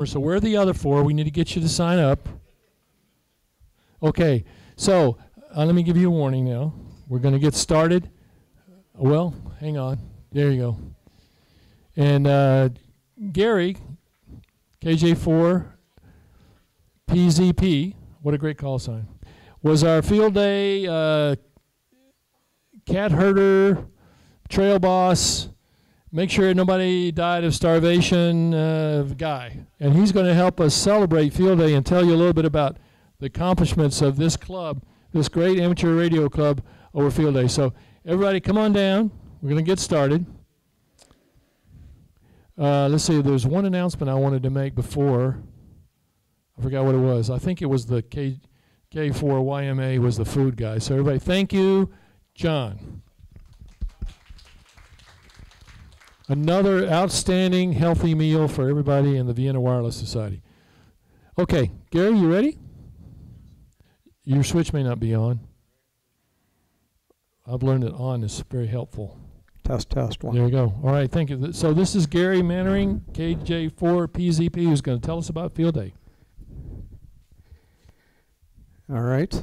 So where are the other four? We need to get you to sign up. Okay, so let me give you a warning now. We're going to get started. Well, hang on. There you go. And Gary, KJ4 PZP, what a great call sign, was our field day cat herder, trail boss, make sure nobody died of starvation guy. And he's going to help us celebrate field day and tell you a little bit about the accomplishments of this club, this great amateur radio club over field day. So everybody come on down. We're going to get started. Let's see, there's one announcement I wanted to make before. I forgot what it was. I think it was the K4YMA was the food guy. So everybody, thank you, John. Another outstanding healthy meal for everybody in the Vienna Wireless Society. Okay, Gary, you ready? Your switch may not be on. I've learned that on is very helpful. Test, one. There we go. All right, thank you. So this is Gary Mannering, KJ4PZP, who's going to tell us about field day. All right.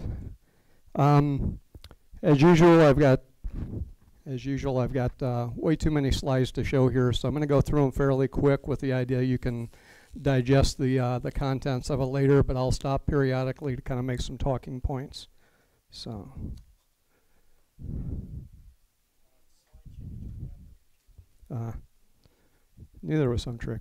As usual, I've got way too many slides to show here, so I'm going to go through them fairly quick with the idea you can digest the contents of it later, but I'll stop periodically to kind of make some talking points. So. Knew there was some trick.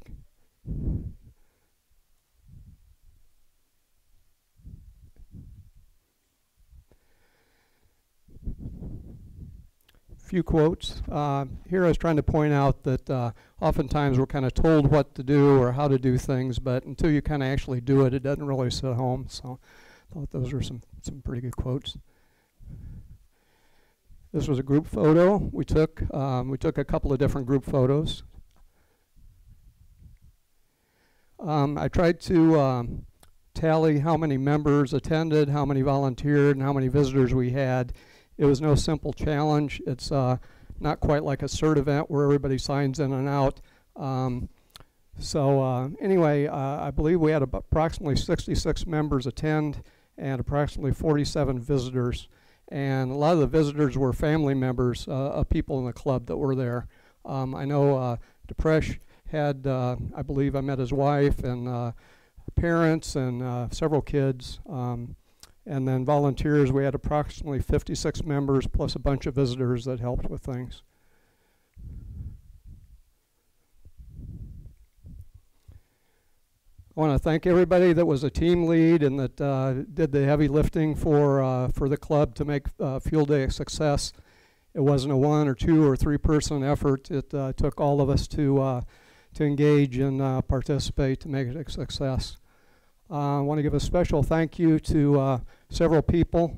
Few quotes. Here I was trying to point out that oftentimes we're kind of told what to do or how to do things, but until you kind of actually do it, it doesn't really sit home. So I thought those were some pretty good quotes. This was a group photo we took. We took a couple of different group photos. I tried to tally how many members attended, how many volunteered, and how many visitors we had. It was no simple challenge. It's not quite like a CERT event where everybody signs in and out. Anyway, I believe we had approximately 66 members attend and approximately 47 visitors. And a lot of the visitors were family members of people in the club that were there. I know Depresh had, I believe I met his wife and parents and several kids. And then volunteers, we had approximately 56 members plus a bunch of visitors that helped with things. I want to thank everybody that was a team lead and that did the heavy lifting for the club to make Field Day a success. It wasn't a 1 or 2 or 3 person effort. It took all of us to engage and participate to make it a success. I want to give a special thank you to several people.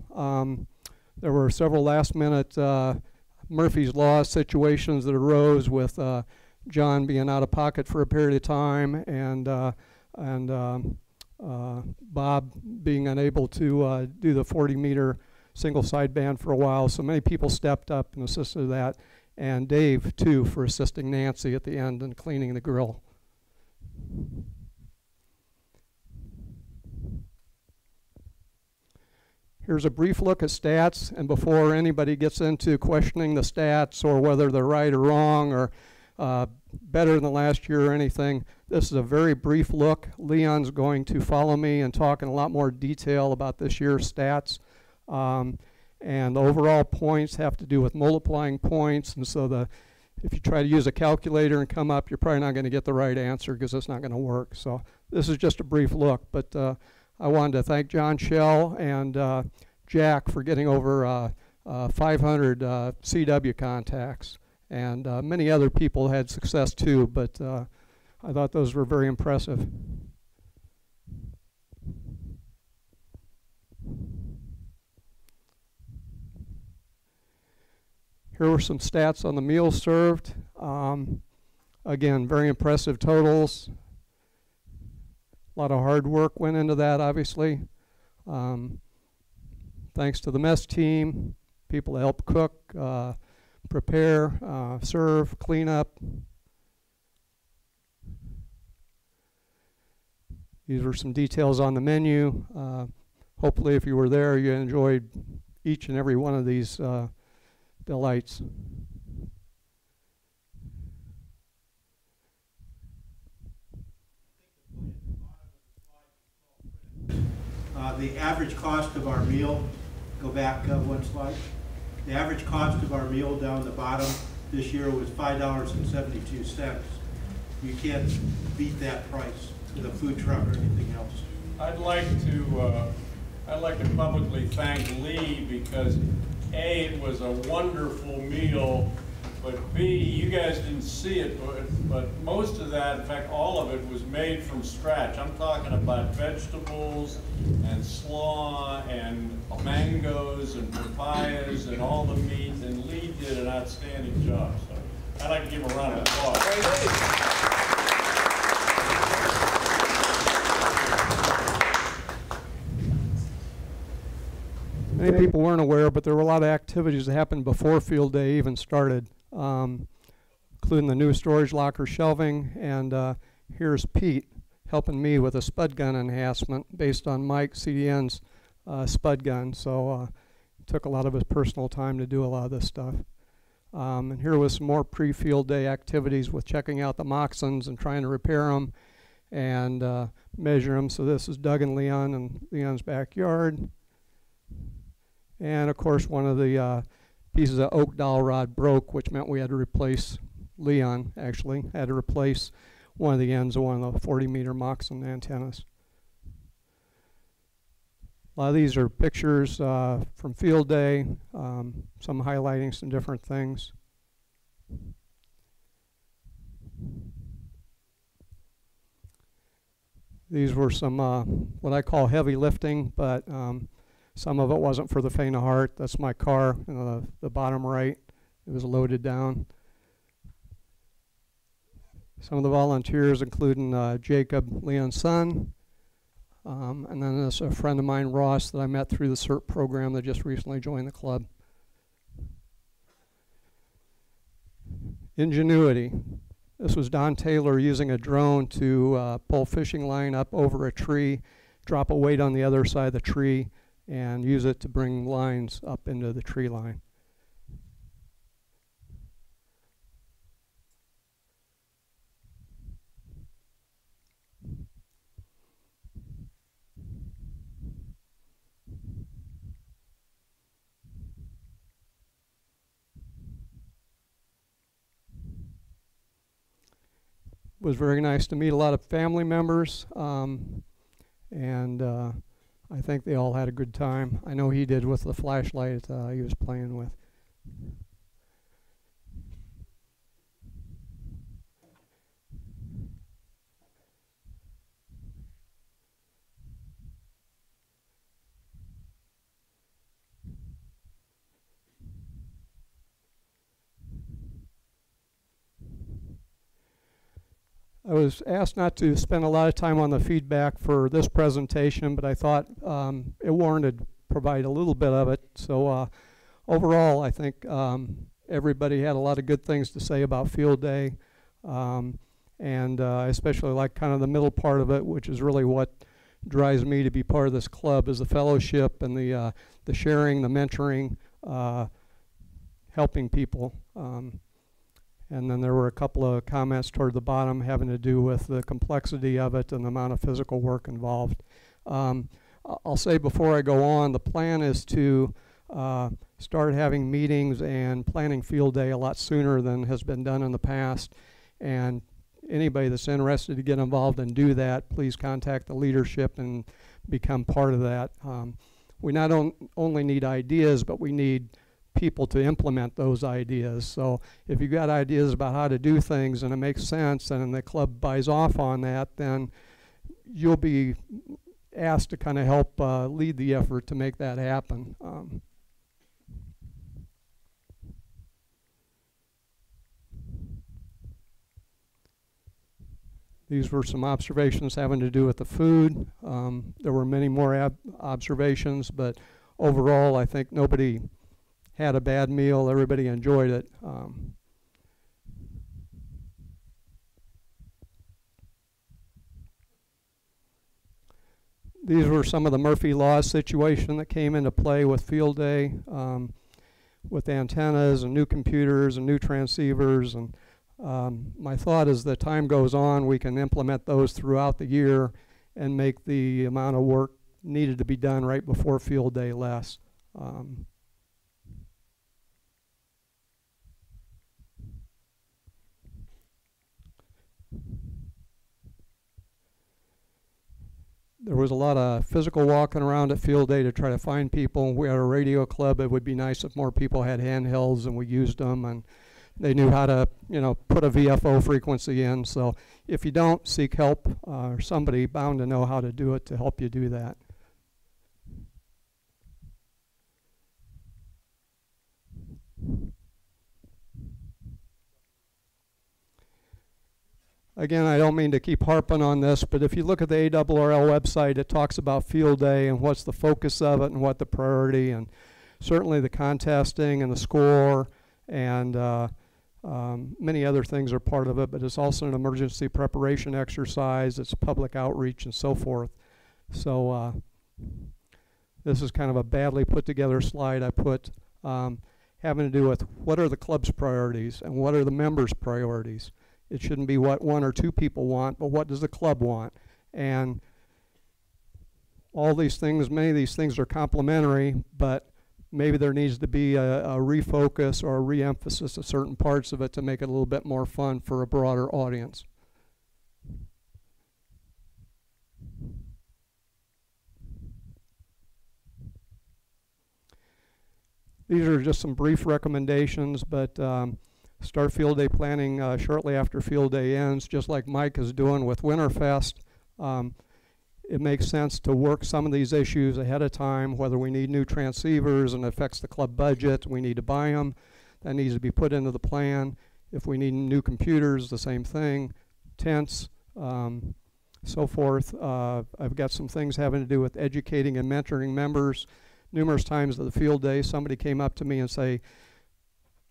There were several last minute Murphy's Law situations that arose with John being out of pocket for a period of time and Bob being unable to do the 40-meter single sideband for a while. So many people stepped up and assisted that. And Dave, too, for assisting Nancy at the end and cleaning the grill. Here's a brief look at stats. And before anybody gets into questioning the stats or whether they're right or wrong or better than last year or anything, this is a very brief look. Leon's going to follow me and talk in a lot more detail about this year's stats. And the overall points have to do with multiplying points. And so if you try to use a calculator and come up, you're probably not going to get the right answer because it's not going to work. So this is just a brief look. But I wanted to thank John Schell and Jack for getting over 500 CW contacts. And many other people had success too, but I thought those were very impressive. Here were some stats on the meals served. Again, very impressive totals. A lot of hard work went into that, obviously. Thanks to the mess team, people that help cook, prepare, serve, clean up. These were some details on the menu. Hopefully, if you were there, you enjoyed each and every one of these delights. The average cost of our meal, go back one slide. The average cost of our meal down the bottom this year was $5.72. You can't beat that price with a food truck or anything else. I'd like to publicly thank Lee because A, it was a wonderful meal, but B, you guys didn't see it, but most of that, in fact, all of it was made from scratch. I'm talking about vegetables and slaw and mangoes and papayas and all the meat, and Lee did an outstanding job. So I'd like to give him a round of applause. Many people weren't aware, but there were a lot of activities that happened before field day even started, including the new storage locker shelving, and here's Pete helping me with a spud gun enhancement based on Mike CDN's spud gun. So it took a lot of his personal time to do a lot of this stuff. And here was some more pre-field day activities with checking out the Moxons and trying to repair them and measure them. So this is Doug and Leon in Leon's backyard. And of course, one of the pieces of oak dowel rod broke, which meant we had to replace, Leon actually had to replace one of the ends of one of the 40-meter Moxon antennas. A lot of these are pictures from field day, some highlighting some different things. These were some what I call heavy lifting, but some of it wasn't for the faint of heart. That's my car in the bottom right. It was loaded down. Some of the volunteers, including Jacob, Leon's son, and then there's a friend of mine, Ross, that I met through the CERT program that just recently joined the club. Ingenuity. This was Don Taylor using a drone to pull fishing line up over a tree, drop a weight on the other side of the tree, and use it to bring lines up into the tree line. It was very nice to meet a lot of family members, and I think they all had a good time. I know he did with the flashlight he was playing with. I was asked not to spend a lot of time on the feedback for this presentation, but I thought it warranted provide a little bit of it. So overall, I think everybody had a lot of good things to say about field day, and I especially like kind of the middle part of it, which is really what drives me to be part of this club, is the fellowship and the sharing, the mentoring, helping people. And then there were a couple of comments toward the bottom having to do with the complexity of it and the amount of physical work involved. I'll say before I go on, the plan is to start having meetings and planning field day a lot sooner than has been done in the past. And anybody that's interested to get involved and do that, please contact the leadership and become part of that. We not only need ideas, but we need people to implement those ideas. So if you've got ideas about how to do things and it makes sense and the club buys off on that, then you'll be asked to kind of help lead the effort to make that happen. These were some observations having to do with the food. There were many more observations, but overall I think nobody had a bad meal. Everybody enjoyed it. These were some of the Murphy Law situation that came into play with field day, with antennas and new computers and new transceivers. And my thought is that time goes on, we can implement those throughout the year and make the amount of work needed to be done right before field day less. There was a lot of physical walking around at field day to try to find people. We had a radio club. It would be nice if more people had handhelds and we used them, and they knew how to, you know, put a VFO frequency in. So if you don't, seek help, or somebody bound to know how to do it to help you do that. Again, I don't mean to keep harping on this, but if you look at the ARRL website, it talks about field day and what's the focus of it and what the priority, and certainly the contesting and the score and many other things are part of it, but it's also an emergency preparation exercise, it's public outreach and so forth. So this is kind of a badly put together slide I put having to do with what are the club's priorities and what are the members' priorities. It shouldn't be what one or two people want, but what does the club want? And all these things, many of these things are complementary, but maybe there needs to be a refocus or a re-emphasis of certain parts of it to make it a little bit more fun for a broader audience. These are just some brief recommendations, but start field day planning shortly after field day ends, just like Mike is doing with Winterfest. It makes sense to work some of these issues ahead of time, whether we need new transceivers and it affects the club budget, we need to buy them. That needs to be put into the plan. If we need new computers, the same thing, tents, so forth. I've got some things having to do with educating and mentoring members. Numerous times at the field day, somebody came up to me and say,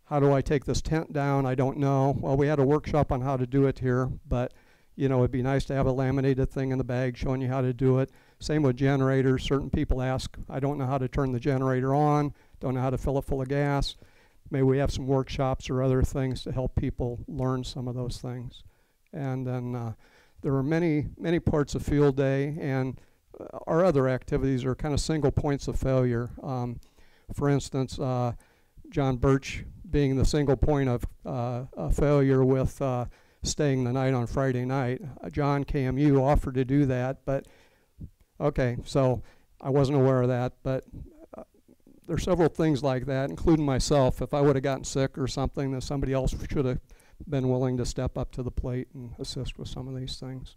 how do I take this tent down? I don't know. Well, we had a workshop on how to do it here, but you know, it'd be nice to have a laminated thing in the bag showing you how to do it. Same with generators. Certain people ask, I don't know how to turn the generator on, don't know how to fill it full of gas. Maybe we have some workshops or other things to help people learn some of those things. And then there are many parts of field day, and our other activities are kind of single points of failure. For instance, John Birch being the single point of failure with staying the night on Friday night. John KMU offered to do that, but okay, so I wasn't aware of that, but there are several things like that, including myself. If I would have gotten sick or something, then somebody else should have been willing to step up to the plate and assist with some of these things.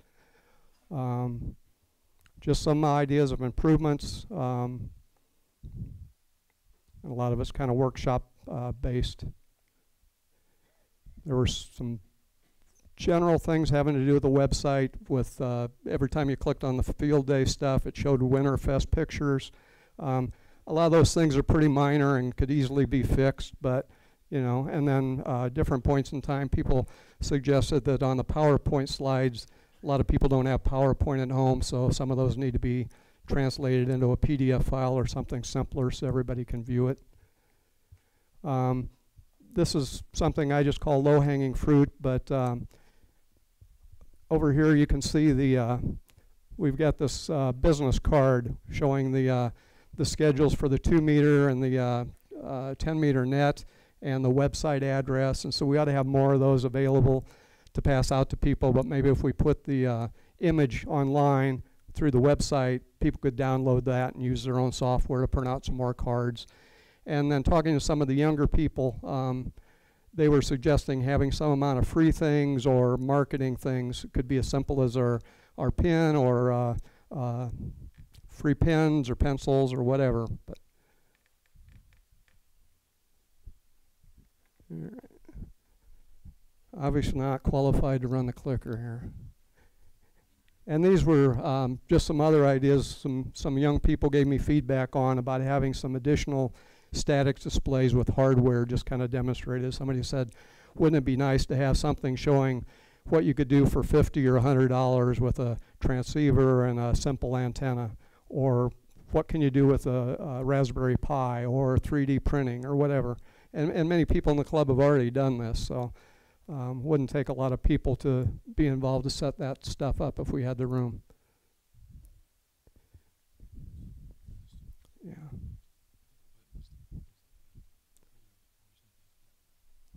Just some ideas of improvements. And a lot of it's kind of workshop based. There were some general things having to do with the website. With every time you clicked on the field day stuff, it showed Winterfest pictures. A lot of those things are pretty minor and could easily be fixed, but you know. And then different points in time, people suggested that on the PowerPoint slides, a lot of people don't have PowerPoint at home, so some of those need to be translated into a PDF file or something simpler so everybody can view it. This is something I just call low-hanging fruit, but over here you can see we've got this business card showing the schedules for the 2-meter and the 10-meter net and the website address, and so we ought to have more of those available to pass out to people. But maybe if we put the image online through the website, people could download that and use their own software to print out some more cards. And then talking to some of the younger people, they were suggesting having some amount of free things or marketing things. It could be as simple as our pin or free pens or pencils or whatever. But obviously not qualified to run the clicker here. And these were just some other ideas some young people gave me feedback on about having some additional static displays with hardware, just kind of demonstrated. Somebody said, wouldn't it be nice to have something showing what you could do for $50 or $100 with a transceiver and a simple antenna? or what can you do with a Raspberry Pi, or 3D printing, or whatever. And many people in the club have already done this, so wouldn't take a lot of people to be involved to set that stuff up if we had the room. Yeah.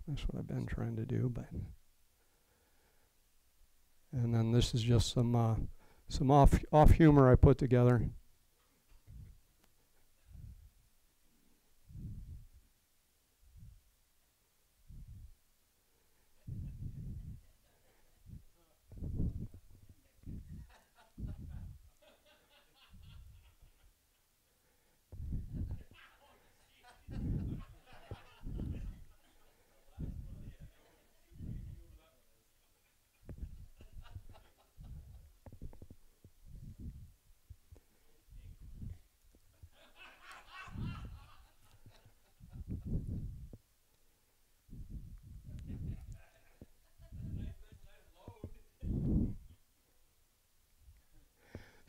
That's what I've been trying to do, but. And then this is just some off humor I put together.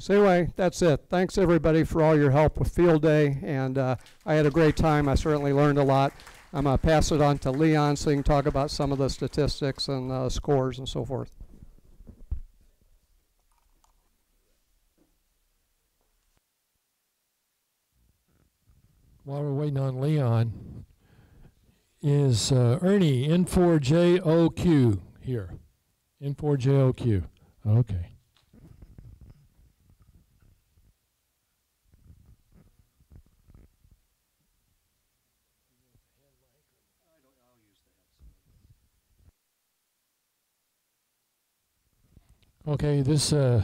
So anyway, that's it. Thanks everybody for all your help with field day, and I had a great time. I certainly learned a lot. I'm going to pass it on to Leon so he can talk about some of the statistics and scores and so forth. While we're waiting on Leon, is Ernie N4JOQ here? N4JOQ. Okay. Okay, this, in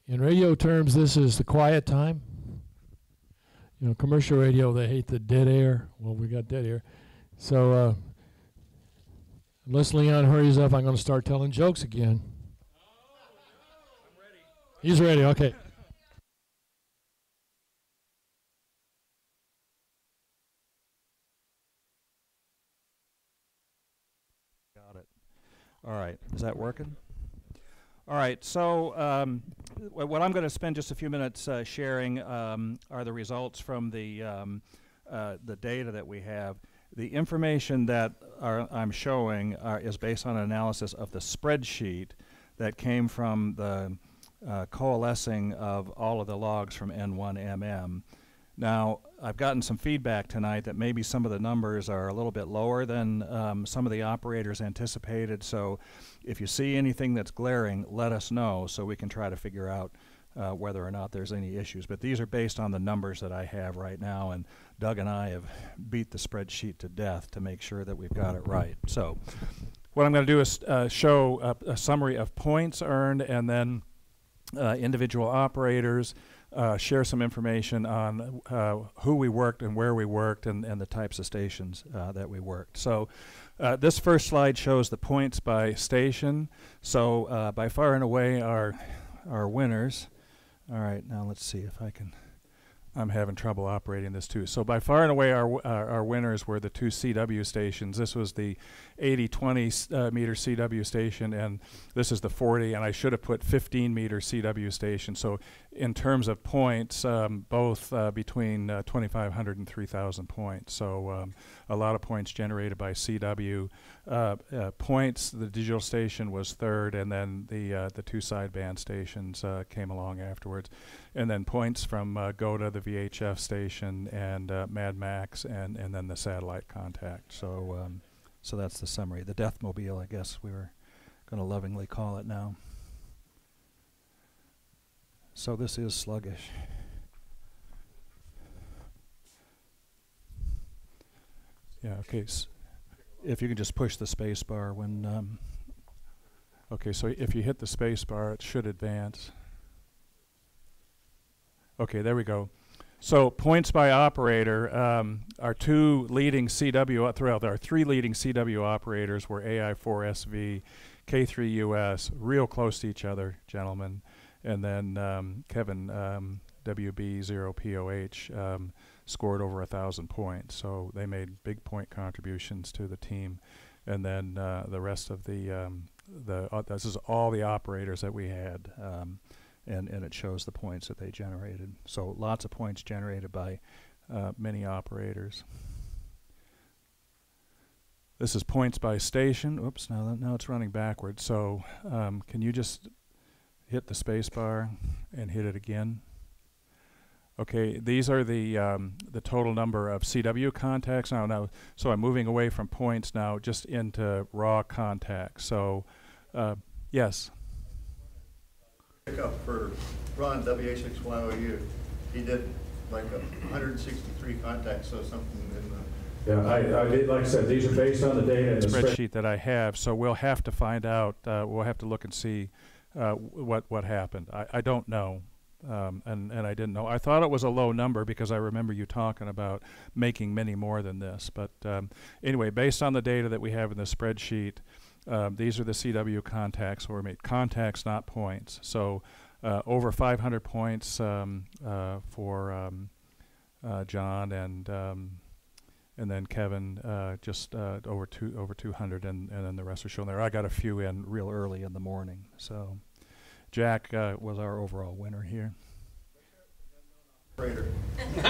radio terms, this is the quiet time. You know, commercial radio, they hate the dead air. Well, we got dead air. So, unless Leon hurries up, I'm going to start telling jokes again. I'm ready. He's ready, okay. Got it. All right, is that working? All right, so what I'm going to spend just a few minutes sharing are the results from the data that we have. The information that I'm showing is based on an analysis of the spreadsheet that came from the coalescing of all of the logs from N1MM. Now, I've gotten some feedback tonight that maybe some of the numbers are a little bit lower than some of the operators anticipated, so if you see anything that's glaring, let us know so we can try to figure out whether or not there's any issues. But these are based on the numbers that I have right now, and Doug and I have beat the spreadsheet to death to make sure that we've got it right. So what I'm going to do is show a summary of points earned, and then individual operators, share some information on who we worked and where we worked, and the types of stations that we worked. So this first slide shows the points by station. So by far and away our winners. All right, now let's see if I can. I'm having trouble operating this too. So by far and away our winners were the two CW stations. This was the 80-20 meter CW station, and this is the 40, and I should have put 15 meter CW station. So in terms of points, both between 2,500 and 3,000 points. So a lot of points generated by CW. Points, the digital station was third, and then the two sideband stations came along afterwards. And then points from GOTA, the VHF station, and Mad Max, and then the satellite contact. So so that's the summary. The Deathmobile, I guess we were going to lovingly call it now. So this is sluggish. Yeah, okay. If you can just push the space bar when... okay, so if you hit the space bar, it should advance. Okay, there we go. So points by operator, our two leading CW, throughout our three leading CW operators were AI4SV, K3US, real close to each other, gentlemen. And then Kevin, WB0POH, scored over 1,000 points. So they made big point contributions to the team. And then the rest of this is all the operators that we had. and it shows the points that they generated. So lots of points generated by many operators. This is points by station. Oops, now it's running backwards. So can you just hit the space bar and hit it again? Okay, these are the total number of CW contacts now. So I'm moving away from points now, just into raw contacts. So, yes. Pick up for Ron WA6YOU. He did like 163 contacts, so something in the. Yeah, I did. Like I said, these are based on the data in the spreadsheet that I have. So we'll have to find out. We'll have to look and see what happened. I don't know. And I didn't know. I thought it was a low number because I remember you talking about making many more than this. But anyway, based on the data that we have in the spreadsheet, these are the CW contacts where we made contacts, not points. So over 500 points for John and then Kevin just over 200, and then the rest are shown there. I got a few in real early in the morning. So. Jack was our overall winner here. Operator. The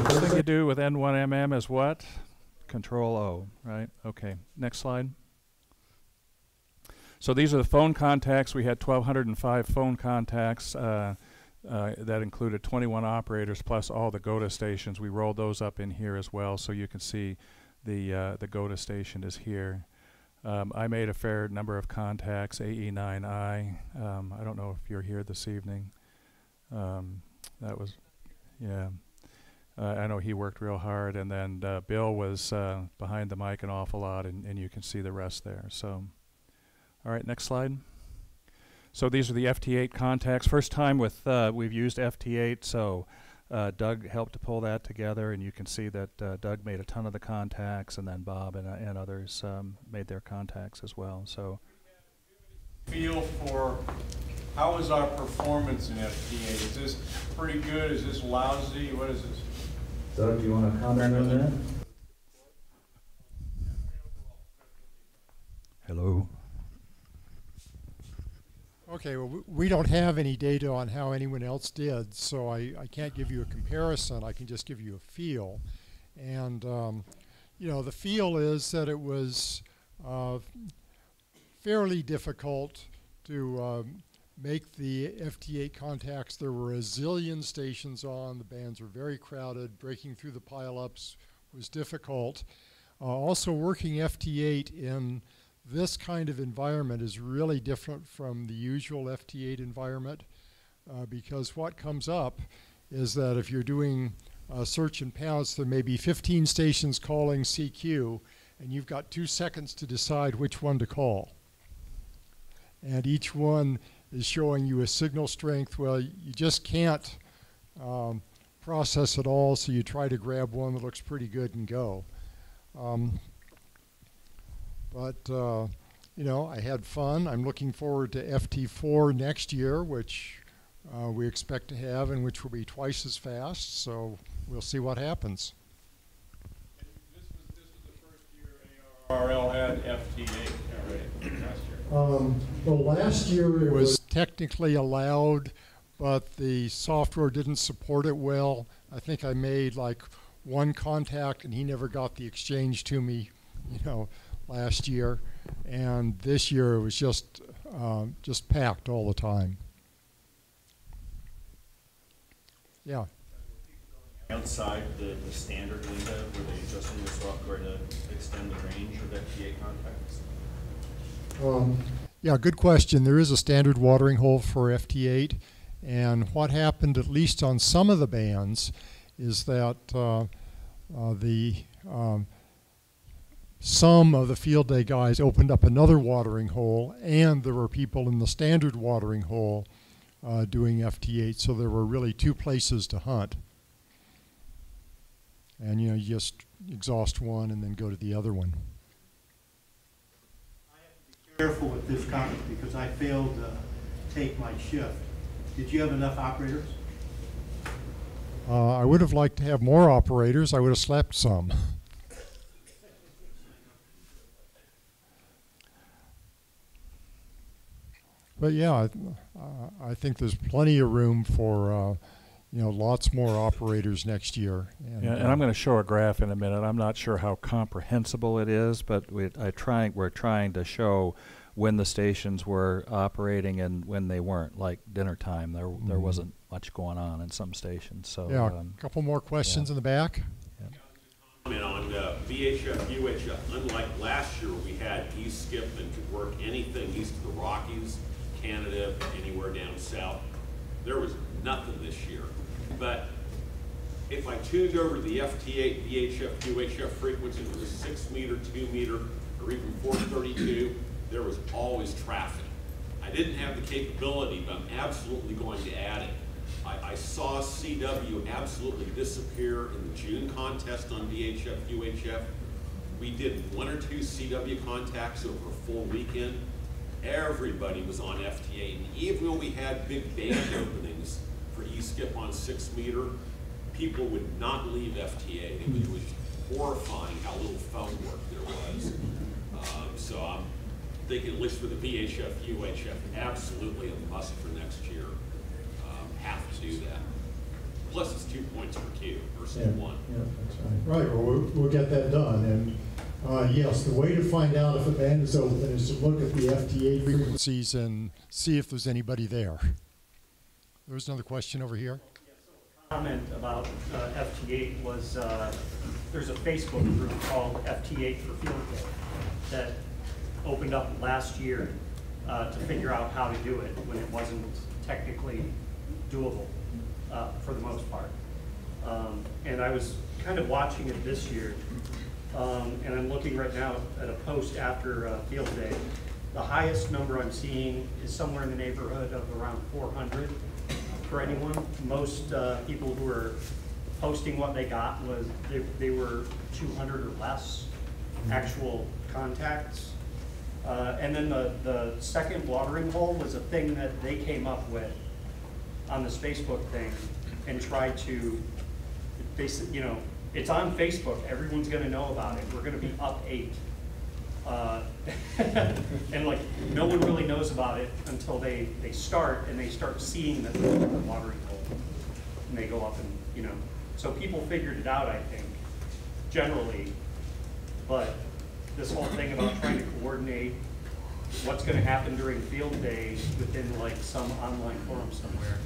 first thing you do with N1MM is what? Control O, right? Okay, next slide. So these are the phone contacts. We had 1,205 phone contacts that included 21 operators plus all the GOTA stations. We rolled those up in here as well, so you can see the GOTA station is here. I made a fair number of contacts, AE9I. I don't know if you're here this evening. That was, yeah. I know he worked real hard, and then Bill was behind the mic an awful lot, and you can see the rest there. So, all right, next slide. So these are the FT8 contacts. First time with we've used FT8, so Doug helped to pull that together, and you can see that Doug made a ton of the contacts, and then Bob and others made their contacts as well. So, feel for how is our performance in FT8? Is this pretty good? Is this lousy? What is this? Doug, do you want to comment on that? Hello. Okay, well, we don't have any data on how anyone else did, so I can't give you a comparison. I can just give you a feel. And, you know, the feel is that it was fairly difficult to make the FT8 contacts. There were a zillion stations on. The bands were very crowded. Breaking through the pileups was difficult. Also, working FT8 in this kind of environment is really different from the usual FT8 environment because what comes up is that if you're doing search and pounce, there may be 15 stations calling CQ, and you've got 2 seconds to decide which one to call. And each one is showing you a signal strength. Well, you just can't process it all, so you try to grab one that looks pretty good and go. You know, I had fun. I'm looking forward to FT4 next year, which we expect to have, and which will be twice as fast. So we'll see what happens. This was the first year ARRL had FT8, right? Last year. Well, last year it was technically allowed, but the software didn't support it well. I think I made like 1 contact, and he never got the exchange to me, you know, last year, and this year it was just packed all the time. Yeah. Outside the standard window, were they adjusting the software to extend the range of FT8 contacts? Yeah, good question. There is a standard watering hole for FT8, and what happened, at least on some of the bands, is that some of the field day guys opened up another watering hole, and there were people in the standard watering hole doing FT8, so there were really 2 places to hunt. And you know, you just exhaust one and then go to the other one. I have to be careful with this comment because I failed to take my shift. Did you have enough operators? I would have liked to have more operators. I would have slept some. But yeah, I think there's plenty of room for lots more operators next year. And I'm going to show a graph in a minute. I'm not sure how comprehensible it is, but we're trying to show when the stations were operating and when they weren't. Like dinner time, there wasn't much going on in some stations. So yeah, a couple more questions in the back. Comment on VHF, UHF. Unlike last year, we had E-skip and could work anything east of the Rockies, Canada, anywhere down south. There was nothing this year. But if I tuned over the FT8, VHF, UHF frequency with a 6 meter, 2 meter, or even 432, there was always traffic. I didn't have the capability, but I'm absolutely going to add it. I saw CW absolutely disappear in the June contest on VHF, UHF. We did 1 or 2 CW contacts over a full weekend. Everybody was on FT8, and even when we had big band openings for E-skip on 6 meter, people would not leave FT8. It was horrifying how little phone work there was. So I'm thinking, at least for the VHF, UHF, absolutely a must for next year. Have to do that. Plus it's 2 points per queue versus 1. Yeah, that's right. Right, well, we'll get that done. And yes, the way to find out if a band is open is to look at the FT8 frequencies and see if there's anybody there. There's another question over here. Comment about FT8 was there's a Facebook group called FT8 for Field Day that opened up last year to figure out how to do it when it wasn't technically doable for the most part. And I was kind of watching it this year, and I'm looking right now at a post after Field Day. The highest number I'm seeing is somewhere in the neighborhood of around 400 for anyone. Most people who are posting what they got was they were 200 or less actual contacts. And then the second watering hole was a thing that they came up with on this Facebook thing and tried to, it's on Facebook, everyone's gonna know about it, we're gonna be up 8. And like, no one really knows about it until they start and they start seeing that there's a watering hole. And they go up and, so people figured it out, I think, generally, but this whole thing about trying to coordinate what's gonna happen during field day within like some online forum somewhere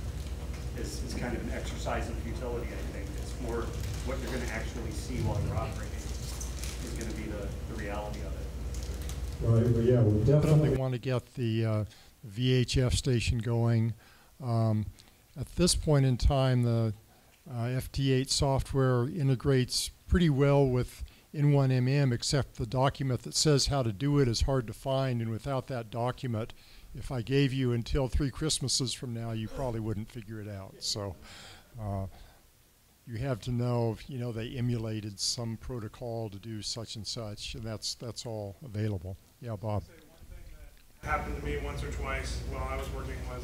is kind of an exercise in futility, I think. It's more what you're going to actually see while you're operating is going to be the reality of it. Right, well, yeah, we Definitely want to get the VHF station going. At this point in time, the FT8 software integrates pretty well with N1MM, except the document that says how to do it is hard to find, and without that document, if I gave you until 3 Christmases from now, you probably wouldn't figure it out. So you have to know if they emulated some protocol to do such and such, and that's all available. Yeah, Bob. One thing that happened to me once or twice while I was working was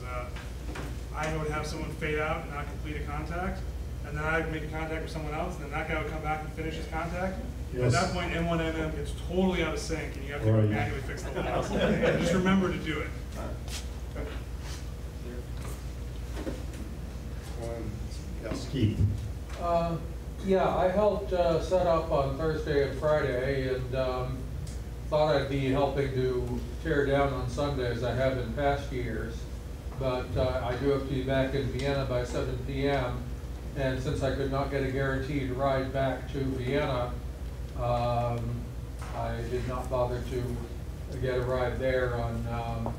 I would have someone fade out and not complete a contact, and then I'd make a contact with someone else, and then that guy would come back and finish his contact. Yes. At that point, N1MM gets totally out of sync, and you have to manually fix the loss. Just remember to do it. Yes, Keith. Yeah, I helped set up on Thursday and Friday, and thought I'd be helping to tear down on Sunday as I have in past years. But I do have to be back in Vienna by 7 p.m. And since I could not get a guaranteed ride back to Vienna, I did not bother to get a ride there on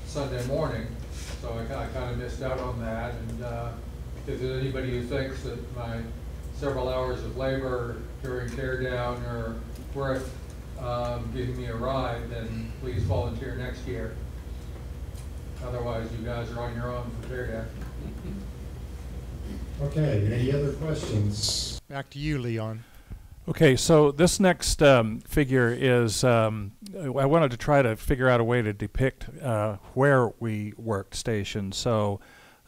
Sunday morning. So I kind of missed out on that. And if there's anybody who thinks that my several hours of labor during teardown are worth giving me a ride, then please volunteer next year. Otherwise, you guys are on your own for teardown. Okay, any other questions? Back to you, Leon. Okay, so this next figure is, I wanted to try to figure out a way to depict where we worked stations. So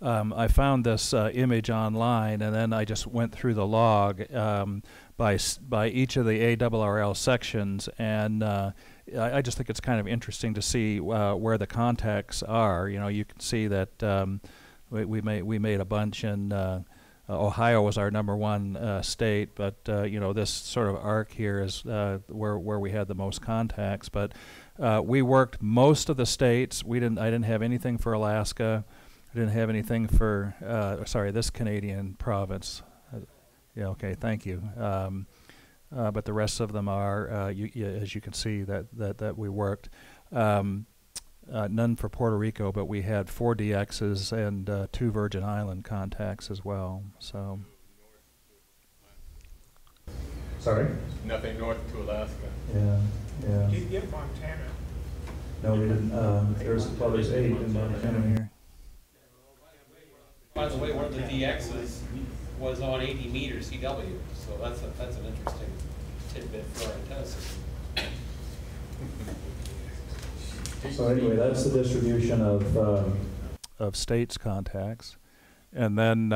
I found this image online, and then I just went through the log by each of the ARRL sections, and I just think it's kind of interesting to see where the contacts are. You know, you can see that we made a bunch in Ohio was our #1 state, but you know, this sort of arc here is where we had the most contacts. But we worked most of the states. I didn't have anything for Alaska. I didn't have anything for this Canadian province. Yeah, okay, thank you. But the rest of them are, as you can see, that we worked. None for Puerto Rico, but we had 4 DXs and 2 Virgin Island contacts as well. So. Sorry? Nothing north to Alaska. Yeah, yeah. Did you get Montana? No, we didn't. There's 8 in Montana here. By the way, one of the DXs was on 80 meter CW, so that's an interesting tidbit for our antenna system. So anyway, that's the distribution of states contacts, and then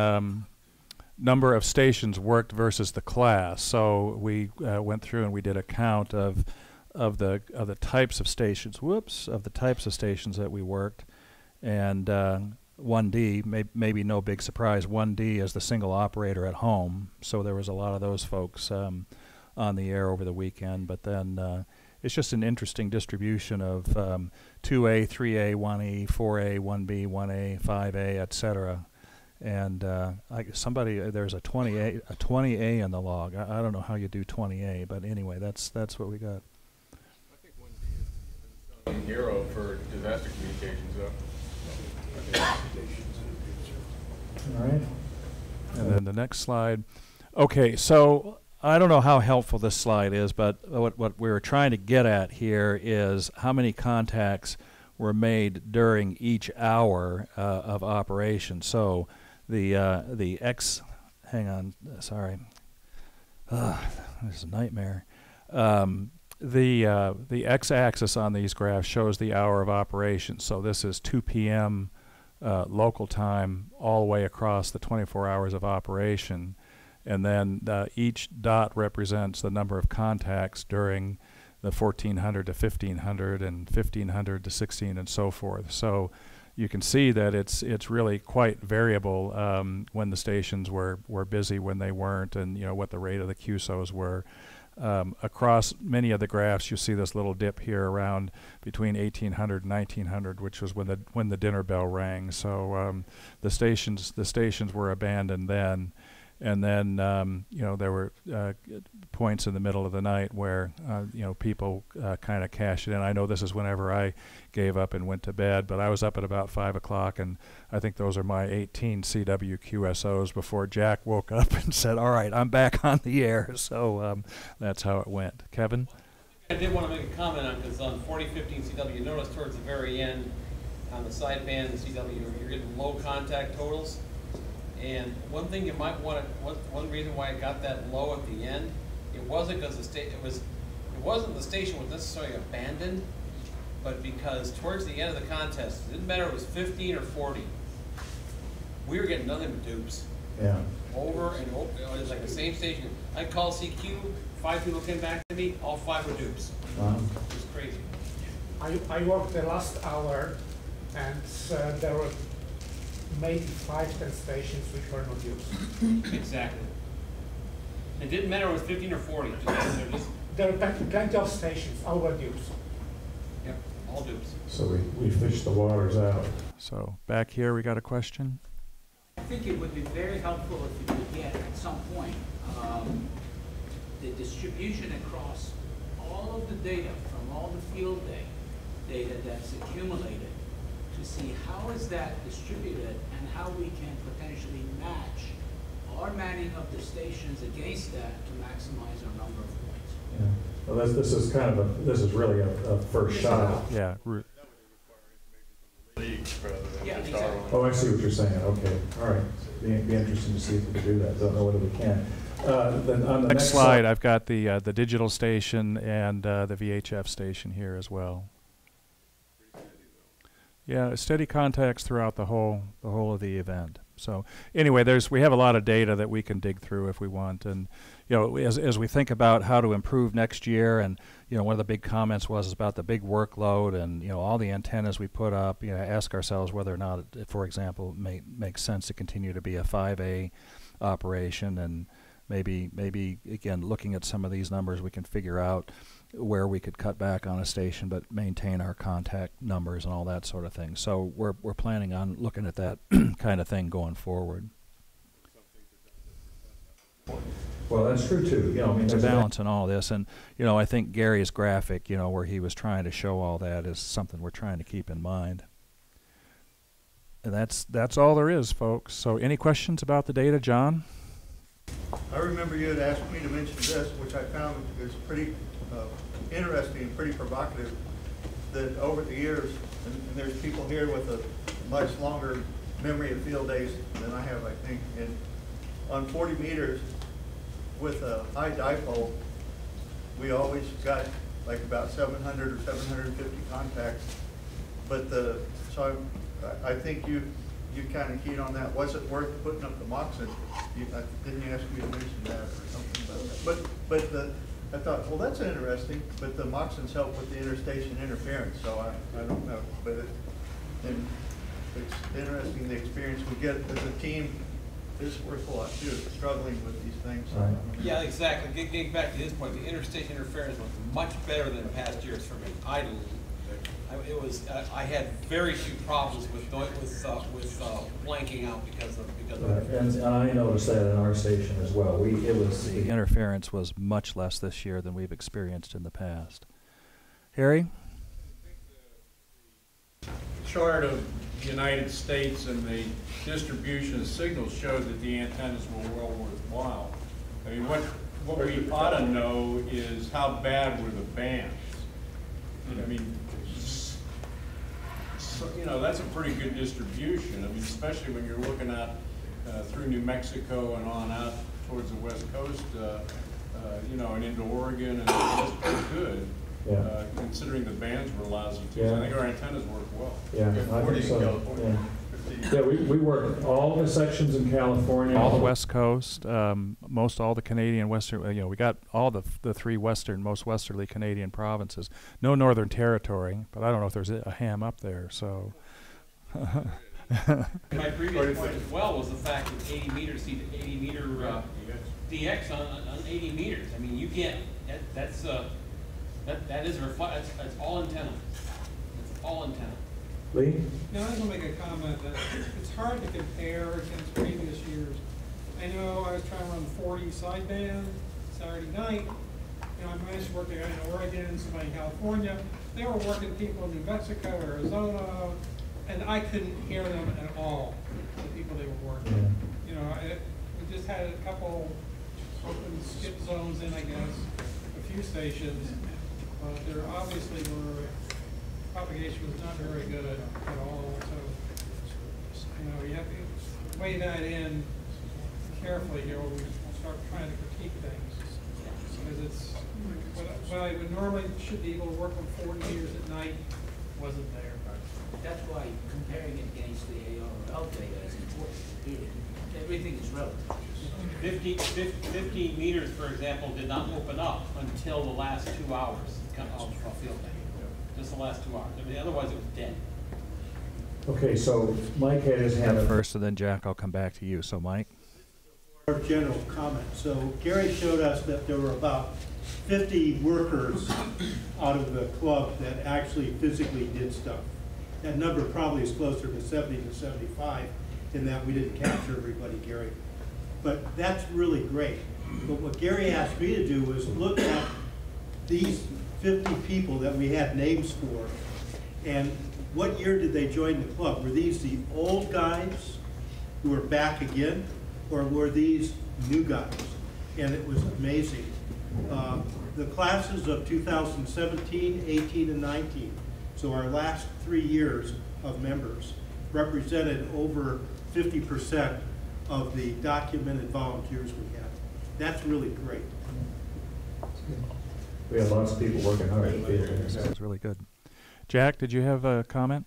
number of stations worked versus the class. So we went through and we did a count of the types of stations. Of the types of stations that we worked, and 1D, maybe no big surprise. 1D is the single operator at home. So there was a lot of those folks on the air over the weekend. But then it's just an interesting distribution of 2A, 3A, 1E, 4A, 1B, 1A, 5A, etc. And there's a 20A in the log. I don't know how you do 20A, but anyway, that's what we got. I think 1D is hero for disaster communications, though. All right. And then the next slide. Okay, so I don't know how helpful this slide is, but what we were trying to get at here is how many contacts were made during each hour of operation. So the X, hang on, sorry, this is a nightmare. The X-axis on these graphs shows the hour of operation. So this is 2 p.m. Local time all the way across the 24 hours of operation. And then each dot represents the number of contacts during the 1400 to 1500 and 1500 to 16 and so forth. So you can see that it's really quite variable when the stations were busy, when they weren't, and you know what the rate of the QSOs were. Across many of the graphs, you see this little dip here around between 1800 and 1900, which was when the dinner bell rang. So the stations were abandoned then, and then you know, there were points in the middle of the night where you know, people kind of cashed it in. I know this is whenever I gave up and went to bed, but I was up at about 5 o'clock, and I think those are my 18 CW QSOs before Jack woke up and said, "All right, I'm back on the air." So that's how it went. Kevin? I did want to make a comment on, because on 4015 CW, you notice towards the very end on the sideband CW, you're getting low contact totals. And one thing you might want to, one reason why it got that low at the end, it wasn't because it wasn't the station was necessarily abandoned, but because towards the end of the contest, it didn't matter if it was 15 or 40, we were getting nothing but dupes. Yeah. Over and over. It was like the same station. I called CQ, 5 people came back to me, all 5 were dupes. Wow. It was crazy. I worked the last hour, and there were maybe 5-10 stations which were not used. Exactly. It didn't matter if it was 15 or 40. There were plenty of stations, all were dupes. Yep, all dupes. So we fished the waters out. So back here, we got a question. I think it would be very helpful if you could get at some point the distribution across all of the data from all the field data that's accumulated, to see how is that distributed and how we can potentially match our manning of the stations against that to maximize our number of points. Yeah. Well, this is really a first shot. Yeah. Yeah, exactly. Oh, I see what you're saying. Okay. All right. Be interesting to see if we can do that. Don't know whether we can. Then on the next slide, I've got the digital station and the VHF station here as well. Yeah, steady contacts throughout the whole of the event. So anyway, we have a lot of data that we can dig through if we want, and as we think about how to improve next year, and one of the big comments was about the big workload and all the antennas we put up. Ask ourselves whether or not, for example, it makes sense to continue to be a 5A operation, and maybe again, looking at some of these numbers, we can figure out where we could cut back on a station but maintain our contact numbers and all that sort of thing. So we're planning on looking at that kind of thing going forward. Well, that's true too. It's a balance in all this, and I think Gary's graphic, where he was trying to show all that, is something we're trying to keep in mind. And that's all there is, folks. So any questions about the data, John? I remember you had asked me to mention this, which I found is pretty interesting and pretty provocative, that over the years, and there's people here with a much longer memory of field days than I have, I think, and on 40 meters with a high dipole, we always got like about 700 or 750 contacts. But so I think you kind of keyed on that. Was it worth putting up the Moxon? Didn't you ask me to mention that or something about that? But I thought, well, that's interesting. But the Moxons help with the interstation interference, so I don't know. But and it's interesting the experience we get as a team. Is worth a lot too, struggling with these things. Right. Yeah, exactly. Getting back to his point, the interstation interference was much better than past years for me. I had very few problems with blanking out because of and I noticed that in our station as well. The interference was much less this year than we've experienced in the past. Harry? Chart of the United States and the distribution of signals showed that the antennas were well worthwhile. I mean, what we ought to know is how bad were the bands. I mean, that's a pretty good distribution. I mean, especially when you're looking at through New Mexico and on out towards the West Coast, and into Oregon, and that's pretty good. Yeah. Considering the bands were lousy too. Yeah. So I think our antennas work well. Yeah, I think so. Yeah, we work all the sections in California. All the West Coast, all the Canadian Western, we got all the three most westerly Canadian provinces. No Northern Territory, but I don't know if there's a ham up there, so. My previous point as well was the fact that 80 meters, see the 80 meter DX on 80 meters. I mean, you can't, that is that's all antenna. It's all antenna. Lee? Now, I was going to make a comment that it's hard to compare against previous years. I know I was trying to run 40 sideband Saturday night. I managed to work in Oregon, somebody in California. They were working people in New Mexico, Arizona, and I couldn't hear them at all, the people they were working. We just had a couple open skip zones in, I guess, a few stations. There obviously were, propagation was not very good at all, so, you have to weigh that in carefully here when we start trying to critique things. Because it's, what I would normally should be able to work on 40 meters at night wasn't there. That's why comparing it against the ARL data is important. Everything is relative. 15 meters, for example, did not open up until the last 2 hours of field day. Just the last 2 hours. I mean, otherwise it was dead. Okay, so Mike had his hand up first, and then Jack, I'll come back to you. So Mike? More general comment. So Gary showed us that there were about 50 workers out of the club that actually physically did stuff. That number probably is closer to 70 to 75 in that we didn't capture everybody, Gary. But that's really great. But what Gary asked me to do was look at these 50 people that we had names for, and what year did they join the club? Were these the old guys who are back again, or were these new guys? And it was amazing. The classes of 2017, 18, and 19, so our last 3 years of members, represented over 50% of the documented volunteers we have. That's really great. We have lots of people working hard. That's really good. Jack, did you have a comment?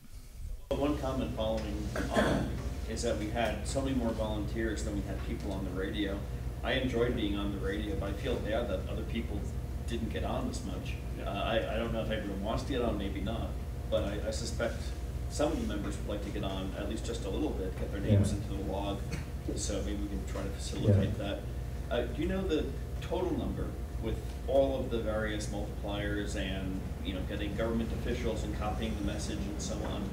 One comment following on. is that we had so many more volunteers than we had people on the radio. I enjoyed being on the radio, but I feel bad that other people didn't get on as much. I don't know if everyone wants to get on, maybe not, but I suspect some of the members would like to get on at least just a little bit, get their names into the log, so maybe we can try to facilitate that. Do you know the total number with all of the various multipliers and, you know, getting government officials and copying the message and so on?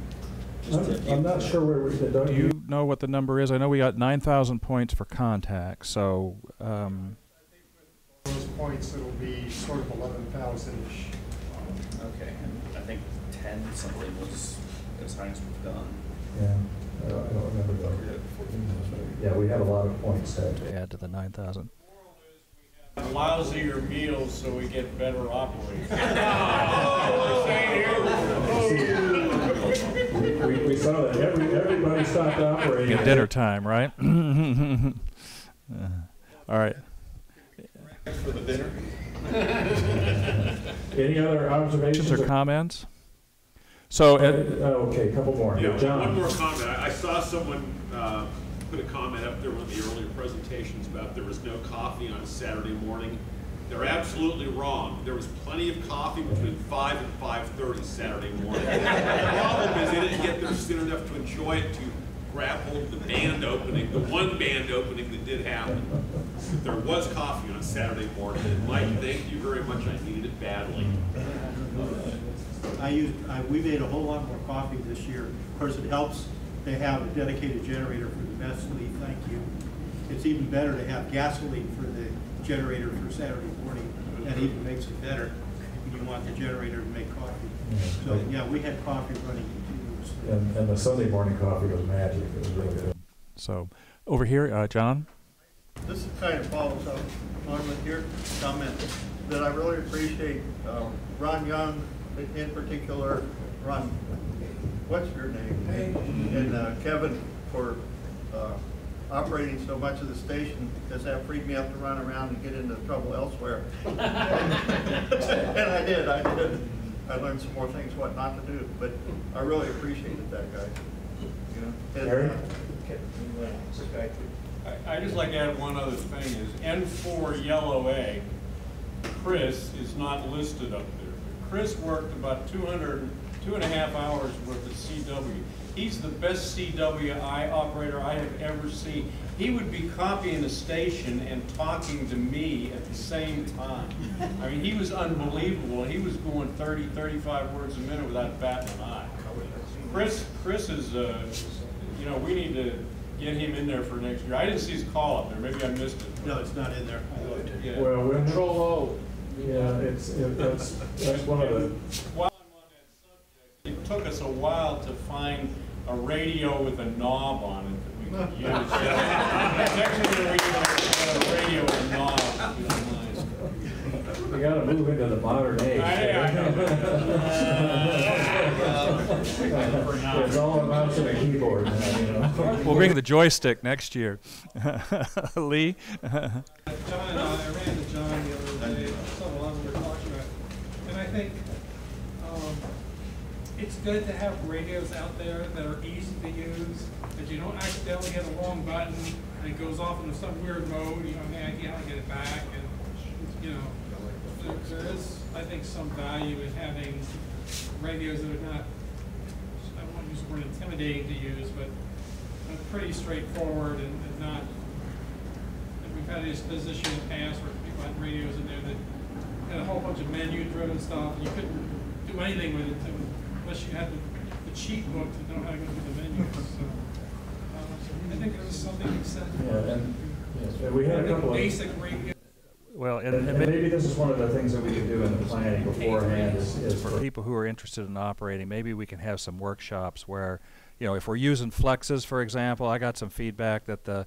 I'm not sure where we're... Do you know what the number is? I know we got 9,000 points for contact, so... Those points, it'll be sort of 11,000-ish. Okay, and I think 10 something was as high as we've gone. Yeah, I don't remember though. Yeah, we had a lot of points to add to the 9,000. Lousier meals so we get better operators. we saw that everybody stopped operating. At dinner time, right? All right. For the dinner. Any other observations or comments? So, okay, a couple more. Yeah, John. one more comment. I saw someone put a comment up there, one of the earlier presentations, about there was no coffee on Saturday morning. They're absolutely wrong. There was plenty of coffee between 5 and 5:30 Saturday morning. The problem is they didn't get there soon enough to enjoy it, to grab hold of the band opening, the one band opening that did happen. There was coffee on Saturday morning, and Mike, thank you very much. I needed it badly. We made a whole lot more coffee this year. Of course, it helps to have a dedicated generator for the gasoline. Thank you. It's even better to have gasoline for the generator for Saturday morning. That even makes it better if you want the generator to make coffee. So yeah, we had coffee running continuously. And the Sunday morning coffee was magic. It was really good. So, over here, John. This kind of follows up on with your comment that I really appreciate Ron Young in particular, Ron, what's your name? And Kevin for operating so much of the station, because that freed me up to run around and get into trouble elsewhere. And I did. I learned some more things what not to do, but I really appreciated that, guy. You know, I just like to add one other thing is N4 Yellow A, Chris is not listed up there. Chris worked about 2.5 hours worth of CW. He's the best CWI operator I have ever seen. He would be copying the station and talking to me at the same time. I mean, he was unbelievable. He was going 30, 35 words a minute without batting an eye. Chris is, you know, we need to get him in there for next year. I didn't see his call up there. Maybe I missed it. No, it's not in there. Yeah. Well, Control O. Yeah, that's one of the... While I'm on that subject, it took us a while to find a radio with a knob on it that we could use. Next year we got a radio with a knob. We got to move into the modern age. I know. It's all about to the keyboard now, you know. We'll bring the joystick next year. Lee? John, I ran into John the other day, something along we were talking about, and I think it's good to have radios out there that are easy to use, that you don't accidentally hit a wrong button and it goes off into some weird mode, you know, man, you have to get it back, and, you know, there is, I think, some value in having radios that are not, I don't want to use the word intimidating to use, but pretty straightforward and not, we've had this position in the past where people had radios in there that had a whole bunch of menu-driven stuff, and you couldn't do anything with it unless you had the cheat book to know how to go through the menus. So I think there's something acceptable. Yeah, and we had a couple of basic radio. Well, and maybe this is one of the things that we can do in the planning beforehand is for people who are interested in operating, maybe we can have some workshops where, you know, if we're using flexes, for example, I got some feedback that the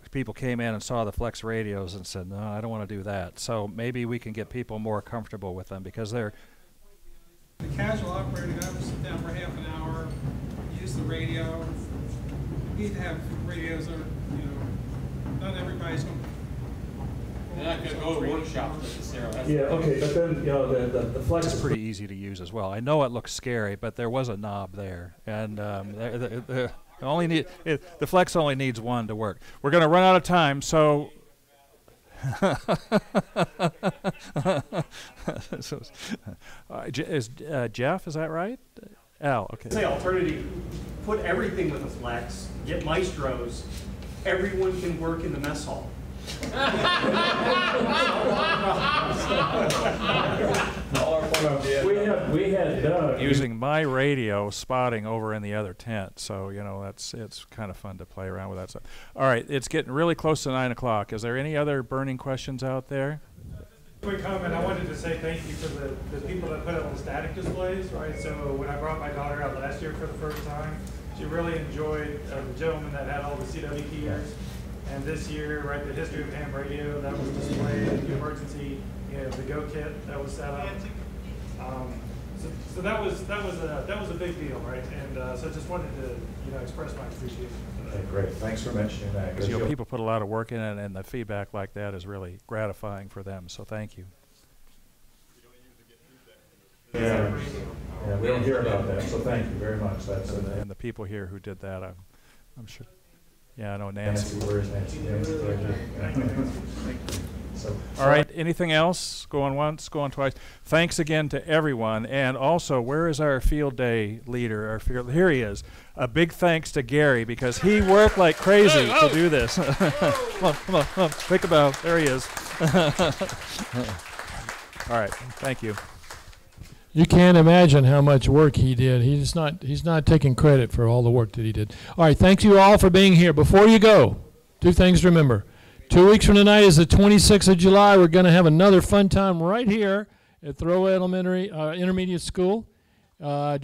people came in and saw the flex radios and said, no, I don't want to do that. So maybe we can get people more comfortable with them because they're... The casual operator, I would sit down for half an hour, use the radio. You need to have radios that are, you know, not everybody's going to... They're not going to go to workshops necessarily. Yeah, okay, but then, you know, the flex is pretty easy to use as well. I know it looks scary, but there was a knob there. And The flex only needs one to work. We're going to run out of time, so. Is Jeff? Is that right? Al, okay. Say alternative. Put everything with a flex. Get maestros. Everyone can work in the mess hall. we had using my radio spotting over in the other tent, so it's kind of fun to play around with that stuff. All right, it's getting really close to 9 o'clock. Is there any other burning questions out there? Quick comment, I wanted to say thank you for the people that put up on static displays, right? So when I brought my daughter out last year for the first time, she really enjoyed the gentleman that had all the CW keyers. And this year, right, the history of ham radio that was displayed, the emergency, the Go kit that was set up. So that was a big deal, right? And so just wanted to express my appreciation for that. Okay, great. Thanks for mentioning that. Because people put a lot of work in it, and the feedback like that is really gratifying for them. So thank you. Yeah, we don't hear about that. So thank you very much. That's and the people here who did that, I'm sure. Yeah, I know Nancy. Where is Nancy? Nancy's right here. So, all right, anything else? Going once, going twice. Thanks again to everyone. And also, where is our field day leader? Here he is. A big thanks to Gary, because he worked like crazy to do this. come on, pick a bow. There he is. All right, thank you. You can't imagine how much work he did. He's not taking credit for all the work that he did. All right, thank you all for being here. Before you go, 2 things to remember. 2 weeks from tonight is the 26th of July. We're going to have another fun time right here at Thoreau Elementary Intermediate School. Oh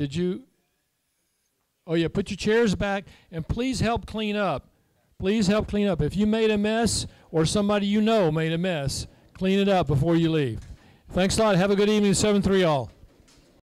yeah, put your chairs back and please help clean up. Please help clean up. If you made a mess or somebody you know made a mess, clean it up before you leave. Thanks a lot. Have a good evening. 7-3 all.